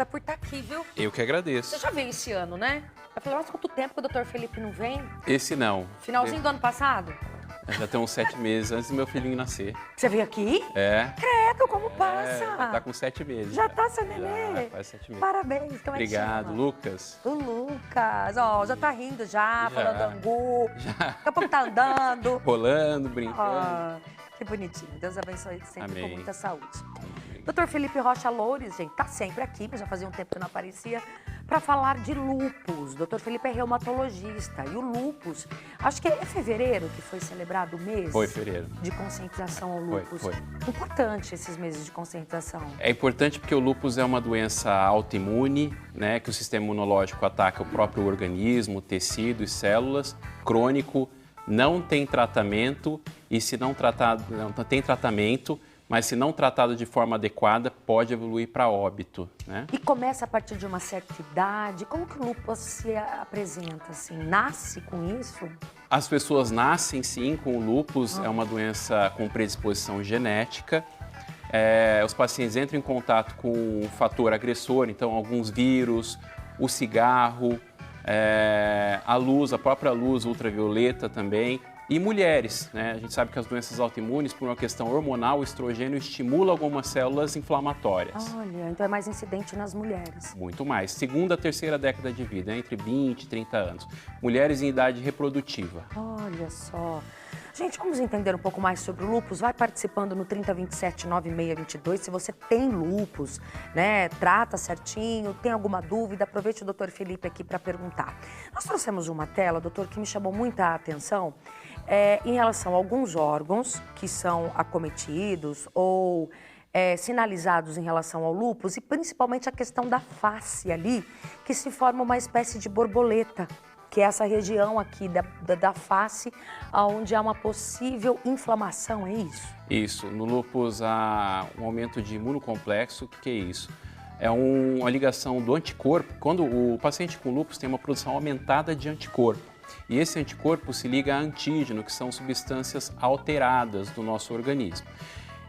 por estar aqui, viu? Eu que agradeço. Você já veio esse ano, né? Eu falei, nossa, quanto tempo que o Dr. Felipe não vem? Esse não. Finalzinho do ano passado? Já tem uns 7 meses antes do meu filhinho nascer. Você veio aqui? É. Credo, como passa? Já tá com 7 meses. Já tá, seu nenê? Já, faz 7 meses. Parabéns, como é que Obrigado, chama? Lucas. O Lucas, ó, já tá rindo já, falando angu. Já. Daqui a pouco tá andando. Rolando, brincando. Ah, que bonitinho. Deus abençoe sempre Amém. com muita saúde. Dr. Felipe Rocha Loures, gente, tá sempre aqui, mas já fazia um tempo que não aparecia, para falar de lúpus. Dr. Felipe é reumatologista e o lúpus, acho que é fevereiro que foi celebrado o mês Foi fevereiro. de conscientização ao lúpus. Foi. Importante esses meses de conscientização. É importante porque o lúpus é uma doença autoimune, né, que o sistema imunológico ataca o próprio organismo, tecido e células, crônico, não tem tratamento e se não tratado, não tem tratamento, mas se não tratado de forma adequada, pode evoluir para óbito, né? E começa a partir de uma certa idade? Como que o lúpus se apresenta, assim? Nasce com isso? As pessoas nascem, sim, com o lúpus, é uma doença com predisposição genética. Os pacientes entram em contato com o fator agressor, então alguns vírus, o cigarro, a luz, a própria luz ultravioleta também. E mulheres, né? A gente sabe que as doenças autoimunes, por uma questão hormonal, o estrogênio estimula algumas células inflamatórias. Olha, então é mais incidente nas mulheres. Muito mais. Segunda, terceira década de vida, entre 20 e 30 anos. Mulheres em idade reprodutiva. Olha só. Gente, vamos entender um pouco mais sobre o lúpus. Vai participando no 3027-9622. Se você tem lúpus, né, trata certinho, tem alguma dúvida, aproveite o Dr. Felipe aqui para perguntar. Nós trouxemos uma tela, doutor, que me chamou muita atenção em relação a alguns órgãos que são acometidos ou sinalizados em relação ao lúpus e principalmente a questão da face ali, que se forma uma espécie de borboleta, que é essa região aqui da face, onde há uma possível inflamação, é isso? Isso. No lúpus há um aumento de imunocomplexo. O que é isso? É uma ligação do anticorpo. Quando o paciente com lúpus tem uma produção aumentada de anticorpo. E esse anticorpo se liga a antígeno, que são substâncias alteradas do nosso organismo.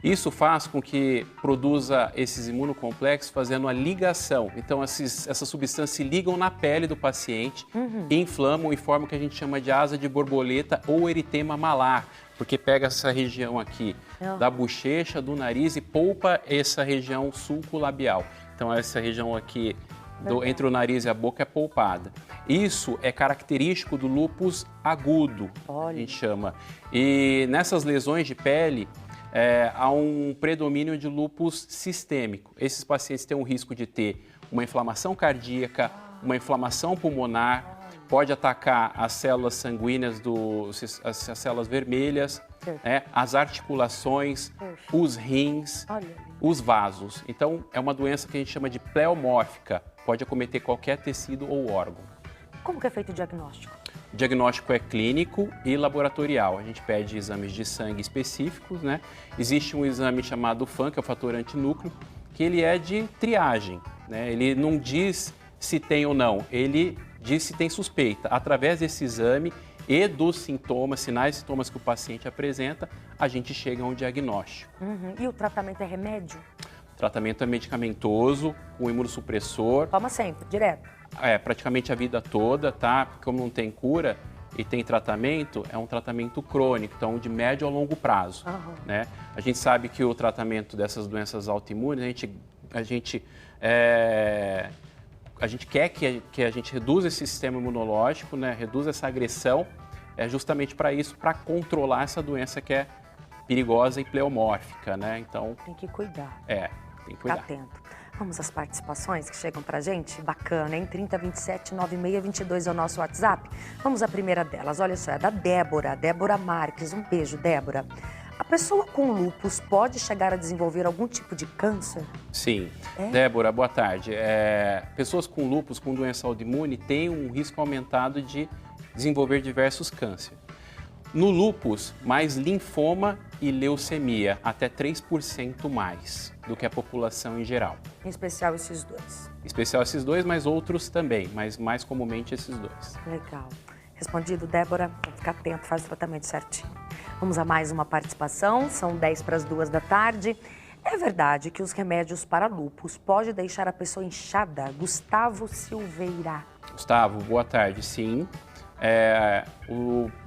Isso faz com que produza esses imunocomplexos fazendo a ligação. Então, essas substâncias se ligam na pele do paciente e inflamam e formam o que a gente chama de asa de borboleta ou eritema malar, porque pega essa região aqui da bochecha, do nariz e polpa essa região sulcolabial. Então, essa região aqui entre o nariz e a boca é polpada. Isso é característico do lúpus agudo, a gente chama. E nessas lesões de pele, há um predomínio de lúpus sistêmico. Esses pacientes têm um risco de ter uma inflamação cardíaca, uma inflamação pulmonar, pode atacar as células sanguíneas, as células vermelhas, as articulações, os rins, os vasos. Então, é uma doença que a gente chama de pleomórfica, pode acometer qualquer tecido ou órgão. Como que é feito o diagnóstico? O diagnóstico é clínico e laboratorial. A gente pede exames de sangue específicos, né? Existe um exame chamado FAN, que é o fator antinúcleo, que ele é de triagem, né? Ele não diz se tem ou não, ele diz se tem suspeita. Através desse exame e dos sintomas, sinais e sintomas que o paciente apresenta, a gente chega a um diagnóstico. E o tratamento é remédio? O tratamento é medicamentoso, com imunossupressor. Toma sempre, direto? Praticamente a vida toda, tá? Porque como não tem cura e tem tratamento, é um tratamento crônico, então de médio a longo prazo, né? A gente sabe que o tratamento dessas doenças autoimunes, a gente quer que a gente reduza esse sistema imunológico, né? Reduza essa agressão, justamente para isso, para controlar essa doença que é perigosa e pleomórfica, né? Então tem que cuidar. Tem que cuidar. Ficar atento. Vamos às participações que chegam pra gente? Bacana, hein? 3027-9622 é o nosso WhatsApp. Vamos à primeira delas. Olha só, é da Débora Marques. Um beijo, Débora. A pessoa com lúpus pode chegar a desenvolver algum tipo de câncer? Sim. Débora, boa tarde. Pessoas com lúpus, com doença autoimune, têm um risco aumentado de desenvolver diversos cânceres. No lúpus, mais linfoma e leucemia, até 3% mais do que a população em geral. Em especial esses dois. Em especial esses dois, mas outros também, mas mais comumente esses dois. Legal. Respondido, Débora. Vamos ficar atento, faz o tratamento certinho. Vamos a mais uma participação, são 10 para as 2 da tarde. É verdade que os remédios para lúpus podem deixar a pessoa inchada? Gustavo Silveira. Gustavo, boa tarde. Sim.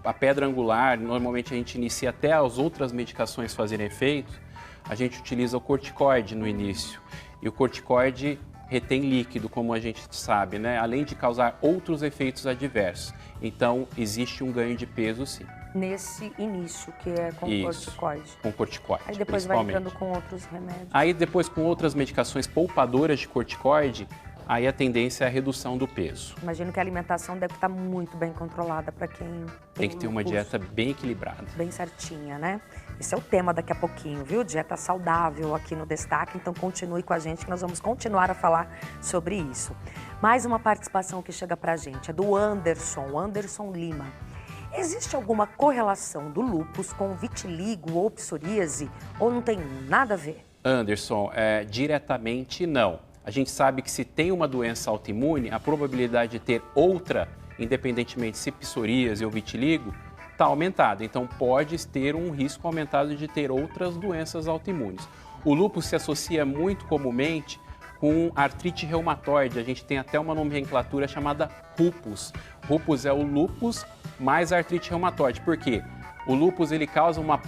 A pedra angular, normalmente a gente inicia até as outras medicações fazerem efeito, a gente utiliza o corticoide no início. E o corticoide retém líquido, como a gente sabe, né? Além de causar outros efeitos adversos. Então, existe um ganho de peso, sim. Nesse início, que é com corticoide. Com corticoide, aí depois vai entrando com outros remédios. Aí depois com outras medicações poupadoras de corticoide, aí a tendência é a redução do peso. Imagino que a alimentação deve estar muito bem controlada para quem tem que ter uma dieta bem equilibrada. Bem certinha, né? Esse é o tema daqui a pouquinho, viu? Dieta saudável aqui no Destaque, então continue com a gente que nós vamos continuar a falar sobre isso. Mais uma participação que chega pra gente, é do Anderson Lima. Existe alguma correlação do lúpus com vitiligo ou psoríase ou não tem nada a ver? Anderson, diretamente não. A gente sabe que se tem uma doença autoimune, a probabilidade de ter outra, independentemente se psoríase ou vitiligo, está aumentada. Então pode ter um risco aumentado de ter outras doenças autoimunes. O lúpus se associa muito comumente com artrite reumatoide. A gente tem até uma nomenclatura chamada lúpus. Lúpus é o lúpus mais artrite reumatoide. Por quê? O lúpus ele causa uma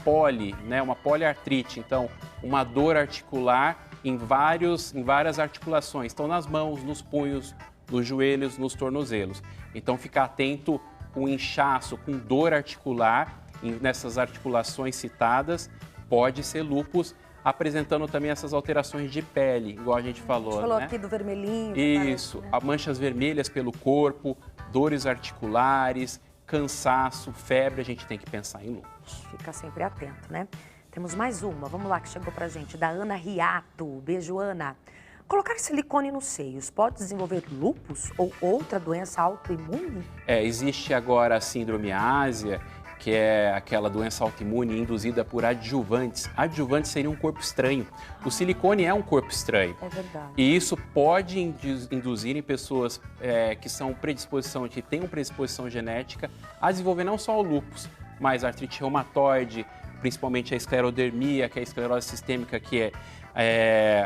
poliartrite, então uma dor articular em várias articulações. Então nas mãos, nos punhos, nos joelhos, nos tornozelos. Então ficar atento com inchaço, com dor articular nessas articulações citadas, pode ser lúpus, apresentando também essas alterações de pele, igual a gente falou. A gente falou, né? Aqui do vermelhinho. Isso, parece, né? Manchas vermelhas pelo corpo, dores articulares, cansaço, febre, a gente tem que pensar em lúpus. Fica sempre atento, né? Temos mais uma, vamos lá, que chegou pra gente, da Ana Riato. Beijo, Ana. Colocar silicone nos seios pode desenvolver lúpus ou outra doença autoimune? Existe agora a síndrome ásia, que é aquela doença autoimune induzida por adjuvantes. Adjuvantes seria um corpo estranho. O silicone é um corpo estranho. É verdade. E isso pode induzir em pessoas que têm predisposição genética a desenvolver não só o lúpus, mas a artrite reumatoide, principalmente a esclerodermia, que é a esclerose sistêmica, que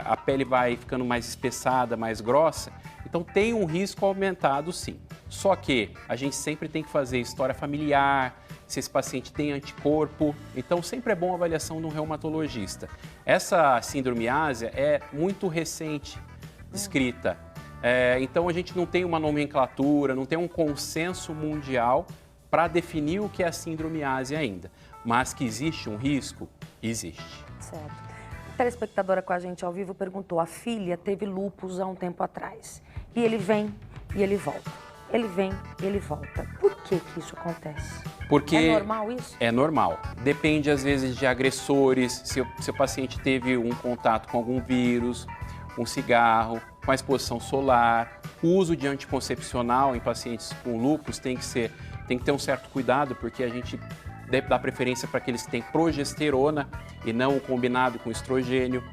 a pele vai ficando mais espessada, mais grossa. Então tem um risco aumentado, sim. Só que a gente sempre tem que fazer história familiar, se esse paciente tem anticorpo. Então sempre é bom a avaliação de um reumatologista. Essa síndrome ásia é muito recente descrita. Então a gente não tem uma nomenclatura, não tem um consenso mundial para definir o que é a síndrome ásia ainda. Mas que existe um risco? Existe. Certo. A telespectadora com a gente ao vivo perguntou, a filha teve lúpus há um tempo atrás. E ele vem e ele volta. Ele vem e ele volta. Por que isso acontece? Porque é normal isso? É normal. Depende, às vezes, de agressores, se o paciente teve um contato com algum vírus, um cigarro, com a exposição solar. O uso de anticoncepcional em pacientes com lúpus tem que ter um certo cuidado, porque a gente deve dar preferência para aqueles que têm progesterona e não o combinado com estrogênio.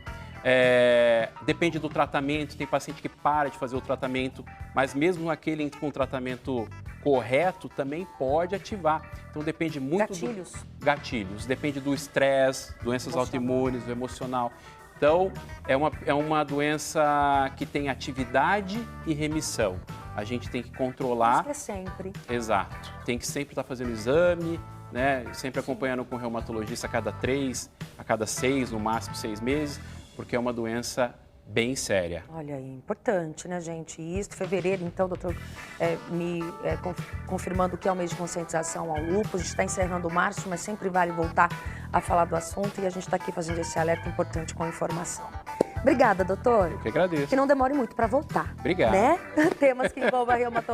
Depende do tratamento, tem paciente que para de fazer o tratamento, mas mesmo aquele com o tratamento correto também pode ativar. Então depende muito gatilhos, depende do estresse, doenças autoimunes, do emocional. Então é uma doença que tem atividade e remissão. A gente tem que controlar. Isso é sempre. Exato. Tem que sempre estar fazendo exame, né? Sempre acompanhando com o reumatologista a cada 3, a cada 6, no máximo 6 meses, porque é uma doença bem séria. Olha aí, importante, né, gente? E isso, fevereiro, então, doutor, confirmando que é o mês de conscientização ao lúpus. A gente está encerrando março, mas sempre vale voltar a falar do assunto e a gente está aqui fazendo esse alerta importante com informação. Obrigada, doutor. Eu que agradeço. Que não demore muito para voltar. Obrigado. Né? Temas que envolvam a reumatologia.